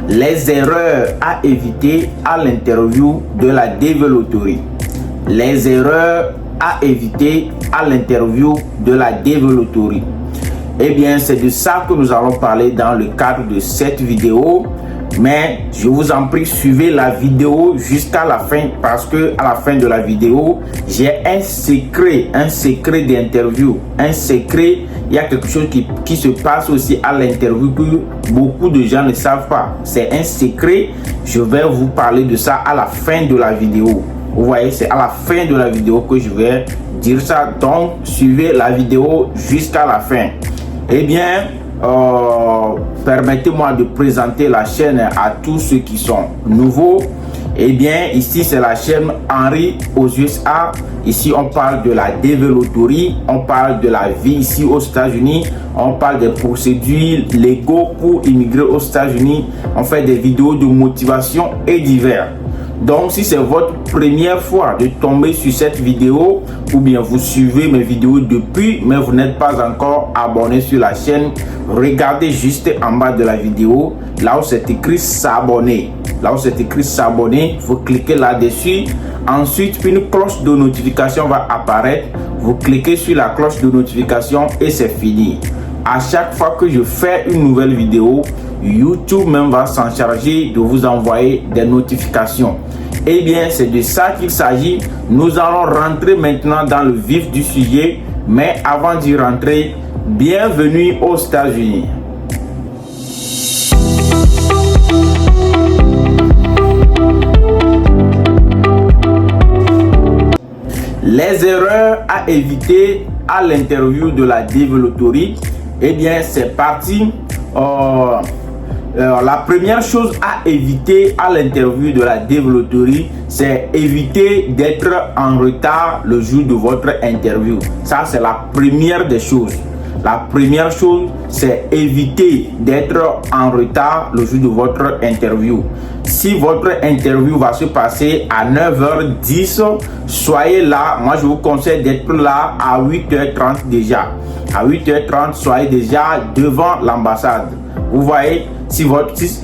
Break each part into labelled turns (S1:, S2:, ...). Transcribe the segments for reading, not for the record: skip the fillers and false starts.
S1: Les erreurs à éviter à l'interview de la développerie. Les erreurs à éviter à l'interview de la développerie. Eh bien, c'est de ça que nous allons parler dans le cadre de cette vidéo. Mais je vous en prie, suivez la vidéo jusqu'à la fin parce que à la fin de la vidéo, j'ai un secret d'interview, un secret. Il y a quelque chose qui se passe aussi à l'interview que beaucoup de gens ne savent pas. C'est un secret. Je vais vous parler de ça à la fin de la vidéo. Vous voyez, c'est à la fin de la vidéo que je vais dire ça. Donc, suivez la vidéo jusqu'à la fin. Eh bien, permettez-moi de présenter la chaîne à tous ceux qui sont nouveaux. Eh bien, ici, c'est la chaîne Henri aux USA. Ici, on parle de la développerie, on parle de la vie ici aux États-Unis, on parle des procédures légaux pour immigrer aux États-Unis. On fait des vidéos de motivation et divers. Donc, si c'est votre première fois de tomber sur cette vidéo ou bien vous suivez mes vidéos depuis mais vous n'êtes pas encore abonné sur la chaîne, regardez juste en bas de la vidéo, là où c'est écrit s'abonner. Là où c'est écrit s'abonner, vous cliquez là-dessus. Ensuite, une cloche de notification va apparaître. Vous cliquez sur la cloche de notification et c'est fini. À chaque fois que je fais une nouvelle vidéo, YouTube même va s'en charger de vous envoyer des notifications. Eh bien, c'est de ça qu'il s'agit. Nous allons rentrer maintenant dans le vif du sujet. Mais avant d'y rentrer, bienvenue aux États-Unis. Les erreurs à éviter à l'interview de la développerie. Eh bien, c'est parti. La première chose à éviter à l'interview de la développerie, c'est éviter d'être en retard le jour de votre interview. Ça, c'est la première des choses. La première chose, c'est éviter d'être en retard le jour de votre interview. Si votre interview va se passer à 9h10, soyez là. Moi, je vous conseille d'être là à 8h30 déjà. À 8h30, soyez déjà devant l'ambassade. Vous voyez, si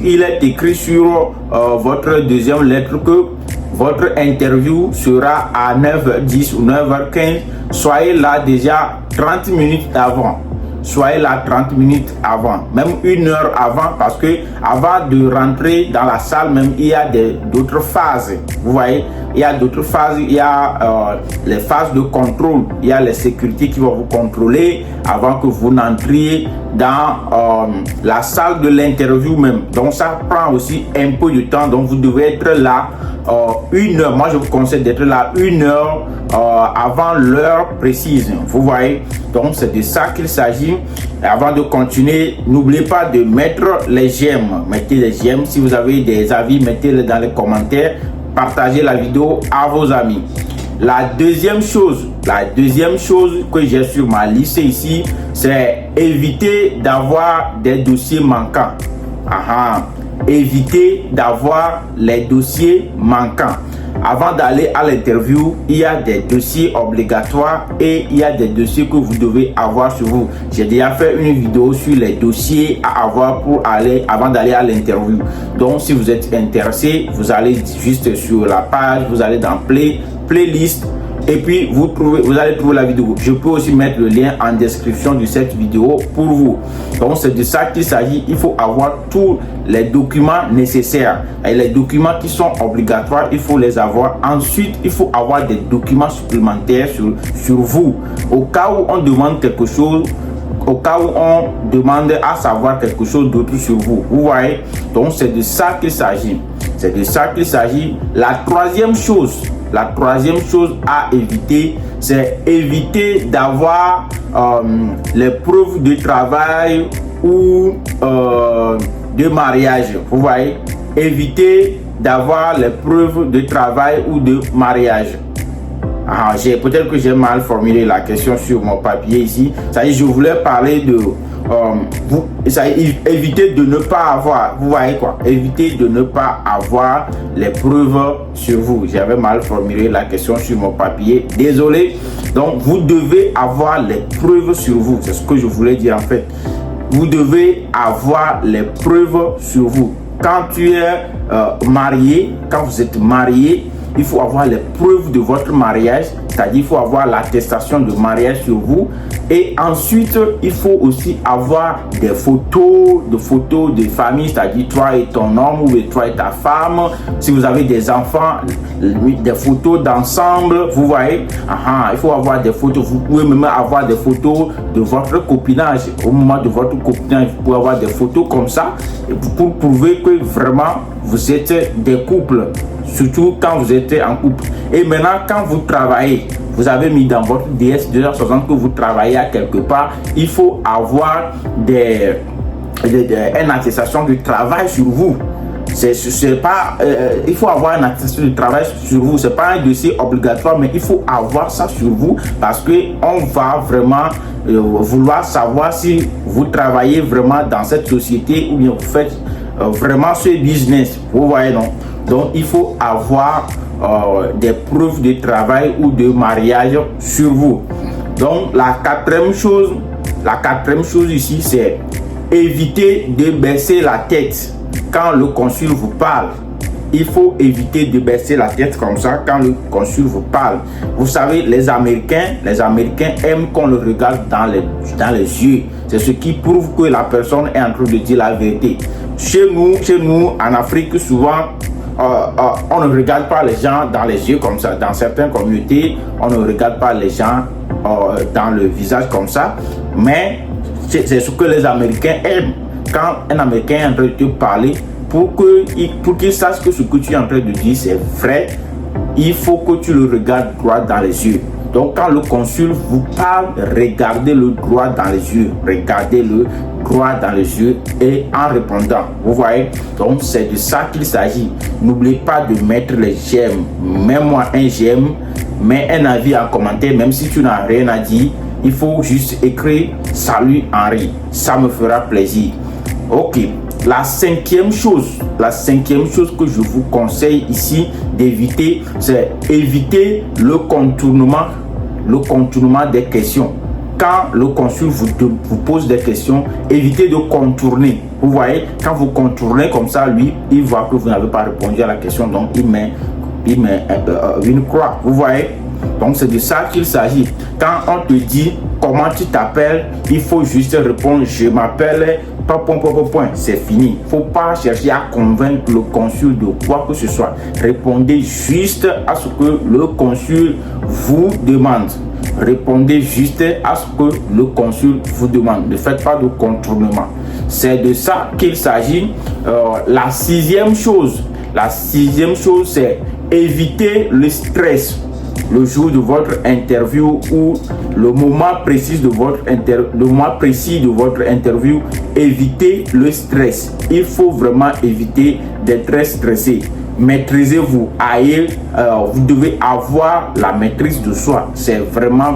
S1: il est écrit sur votre deuxième lettre que votre interview sera à 9h10 ou 9h15, soyez là déjà 30 minutes avant. Soyez là 30 minutes avant, même 1 heure avant, parce que avant de rentrer dans la salle, même il y a d'autres phases. Vous voyez, il y a d'autres phases. Il y a les phases de contrôle. Il y a les sécurités qui vont vous contrôler avant que vous n'entriez dans la salle de l'interview même. Donc ça prend aussi un peu de temps. Donc vous devez être là 1 heure. Moi je vous conseille d'être là 1 heure avant l'heure précise. Vous voyez, donc c'est de ça qu'il s'agit. Avant de continuer, n'oubliez pas de mettre les j'aime. Mettez les j'aime. Si vous avez des avis, mettez-les dans les commentaires. Partagez la vidéo à vos amis. La deuxième chose que j'ai sur ma liste ici, c'est éviter d'avoir des dossiers manquants. Éviter d'avoir les dossiers manquants. Avant d'aller à l'interview, il y a des dossiers obligatoires et il y a des dossiers que vous devez avoir sur vous. J'ai déjà fait une vidéo sur les dossiers à avoir pour aller avant d'aller à l'interview. Donc, si vous êtes intéressé, vous allez juste sur la page, vous allez dans playlist et puis vous allez trouver la vidéo. Je peux aussi mettre le lien en description de cette vidéo pour vous. Donc c'est de ça qu'il s'agit. Il faut avoir tous les documents nécessaires et les documents qui sont obligatoires, il faut les avoir. Ensuite, il faut avoir des documents supplémentaires sur vous au cas où on demande quelque chose, au cas où on demande à savoir quelque chose d'autre sur vous. Vous voyez, donc c'est de ça qu'il s'agit. C'est de ça qu'il s'agit. La troisième chose à éviter, c'est éviter d'avoir les preuves de travail ou de mariage. Vous voyez, éviter d'avoir les preuves de travail ou de mariage. Peut-être que j'ai mal formulé la question sur mon papier ici. Ça y est, je voulais parler de éviter de ne pas avoir, vous voyez quoi, éviter de ne pas avoir les preuves sur vous. J'avais mal formulé la question sur mon papier, désolé. Donc vous devez avoir les preuves sur vous, c'est ce que je voulais dire en fait. Vous devez avoir les preuves sur vous. quand tu es marié, quand vous êtes marié, il faut avoir les preuves de votre mariage, c'est-à-dire il faut avoir l'attestation de mariage sur vous. Et ensuite, il faut aussi avoir des photos de famille, c'est-à-dire toi et ton homme ou toi et ta femme. Si vous avez des enfants, des photos d'ensemble, vous voyez. Il faut avoir des photos. Vous pouvez même avoir des photos de votre copinage. Au moment de votre copinage, vous pouvez avoir des photos comme ça pour prouver que vraiment vous êtes des couples. Surtout quand vous êtes en couple. Et maintenant, quand vous travaillez, vous avez mis dans votre DS 260 que vous travaillez à quelque part, il faut avoir une attestation de travail sur vous. Il faut avoir une attestation de travail sur vous. C'est pas un dossier obligatoire, mais il faut avoir ça sur vous parce que on va vraiment vouloir savoir si vous travaillez vraiment dans cette société ou bien vous faites vraiment ce business. Vous voyez, non? Donc il faut avoir des preuves de travail ou de mariage sur vous. Donc la quatrième chose ici, c'est éviter de baisser la tête quand le consul vous parle. Il faut éviter de baisser la tête comme ça quand le consul vous parle. Vous savez, les Américains aiment qu'on le regarde dans les yeux. C'est ce qui prouve que la personne est en train de dire la vérité. Chez nous, en Afrique, souvent, on ne regarde pas les gens dans les yeux comme ça. Dans certaines communautés, on ne regarde pas les gens dans le visage comme ça. Mais c'est ce que les Américains aiment. Quand un Américain est en train de te parler, pour qu'il sache que ce que tu es en train de dire c'est vrai, il faut que tu le regardes droit dans les yeux. Donc quand le consul vous parle, regardez-le droit dans les yeux. Regardez-le droit dans les yeux et en répondant. Vous voyez? Donc c'est de ça qu'il s'agit. N'oubliez pas de mettre les j'aime. Mets-moi un j'aime, mets un avis en commentaire, même si tu n'as rien à dire. Il faut juste écrire salut Henri. Ça me fera plaisir. Ok. La cinquième chose que je vous conseille ici d'éviter, c'est éviter le contournement des questions. Quand le consul vous pose des questions, évitez de contourner. Vous voyez, quand vous contournez comme ça, lui, il voit que vous n'avez pas répondu à la question, donc il met une croix. Vous voyez? Donc c'est de ça qu'il s'agit. Quand on te dit comment tu t'appelles, il faut juste répondre je m'appelle point. C'est fini. Il ne faut pas chercher à convaincre le consul de quoi que ce soit. Répondez juste à ce que le consul vous demande. Répondez juste à ce que le consul vous demande. Ne faites pas de contournement. C'est de ça qu'il s'agit. La sixième chose, c'est éviter le stress. Le jour de votre interview ou le moment précis de votre interview, évitez le stress. Il faut vraiment éviter d'être stressé. Maîtrisez-vous. Vous devez avoir la maîtrise de soi. C'est vraiment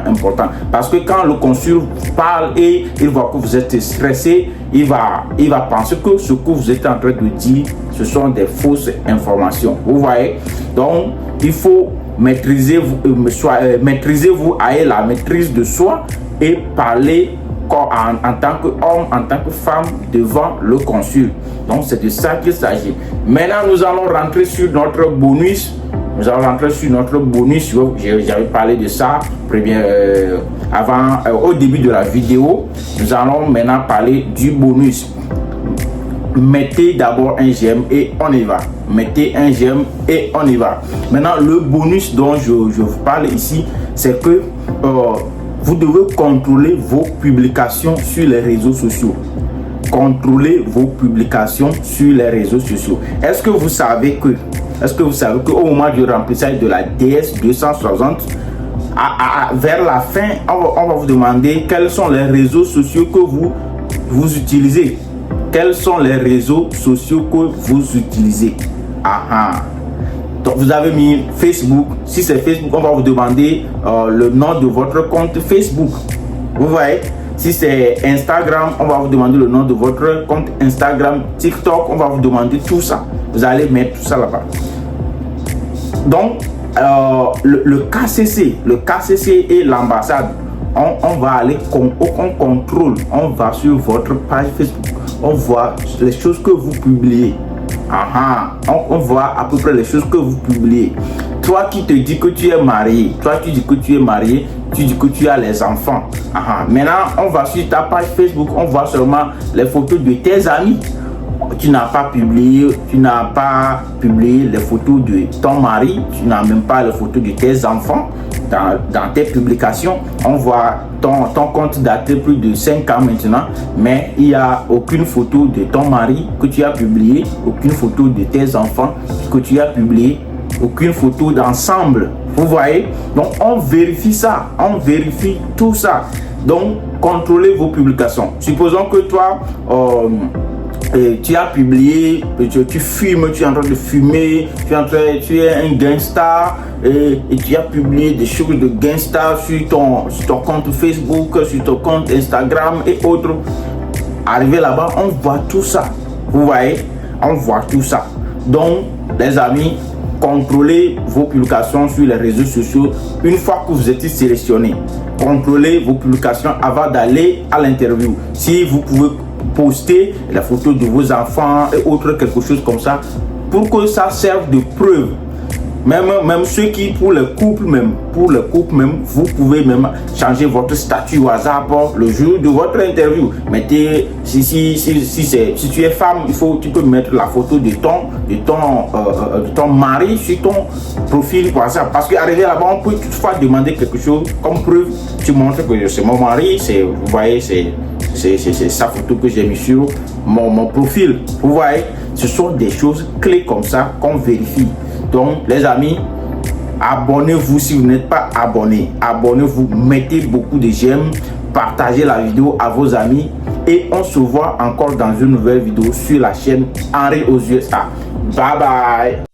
S1: important. Parce que quand le consul parle et il voit que vous êtes stressé, il va penser que ce que vous êtes en train de dire, ce sont des fausses informations. Vous voyez? Donc, il faut maîtrisez-vous, ayez la maîtrise de soi et parler en tant qu'homme, en tant que femme devant le consul. Donc c'est de ça qu'il s'agit. Maintenant nous allons rentrer sur notre bonus. J'avais parlé de ça au début de la vidéo. Nous allons maintenant parler du bonus. Mettez d'abord un j'aime et on y va. Mettez un j'aime et on y va. Maintenant, le bonus dont je vous parle ici, c'est que vous devez contrôler vos publications sur les réseaux sociaux. Contrôlez vos publications sur les réseaux sociaux. Est-ce que vous savez que au moment du remplissage de la DS 260, vers la fin, on va vous demander quels sont les réseaux sociaux que vous utilisez. Quels sont les réseaux sociaux que vous utilisez? Donc vous avez mis Facebook. Si c'est Facebook, on va vous demander le nom de votre compte Facebook. Vous voyez? Si c'est Instagram, on va vous demander le nom de votre compte Instagram. TikTok, on va vous demander tout ça. Vous allez mettre tout ça là-bas. Donc le KCC et l'ambassade, on va aller au contrôle. On va sur votre page Facebook. on voit les choses que vous publiez. On voit à peu près les choses que vous publiez. Toi qui te dis que tu es marié, tu dis que tu as les enfants. Maintenant, on va sur ta page Facebook, on voit seulement les photos de tes amis. Tu n'as pas publié les photos de ton mari, tu n'as même pas les photos de tes enfants dans tes publications. On voit ton compte daté plus de 5 ans maintenant, mais il n'y a aucune photo de ton mari que tu as publié, aucune photo de tes enfants que tu as publié, aucune photo d'ensemble. Vous voyez? Donc on vérifie ça, on vérifie tout ça. Donc contrôlez vos publications. Supposons que toi tu as publié, tu fumes, tu es en train de fumer, tu es un gangster et tu as publié des choses de gangster sur ton compte Facebook, sur ton compte Instagram et autres. Arrivé là-bas, on voit tout ça. Vous voyez, on voit tout ça. Donc, les amis, contrôlez vos publications sur les réseaux sociaux une fois que vous êtes sélectionné. Contrôlez vos publications avant d'aller à l'interview. Si vous pouvez poster la photo de vos enfants et autres, quelque chose comme ça, pour que ça serve de preuve. Même ceux qui, pour le couple même, vous pouvez même changer votre statut WhatsApp le jour de votre interview. Mettez, si tu es femme, tu peux mettre la photo de ton mari sur ton profil WhatsApp. Parce qu'arrivé là-bas, on peut toutefois demander quelque chose comme preuve. Tu montres que c'est mon mari, vous voyez, c'est sa photo que j'ai mis sur mon profil. Vous voyez, ce sont des choses clés comme ça qu'on vérifie. Donc les amis, abonnez-vous si vous n'êtes pas abonné. Abonnez-vous, mettez beaucoup de j'aime, partagez la vidéo à vos amis et on se voit encore dans une nouvelle vidéo sur la chaîne Henri aux USA. Bye bye.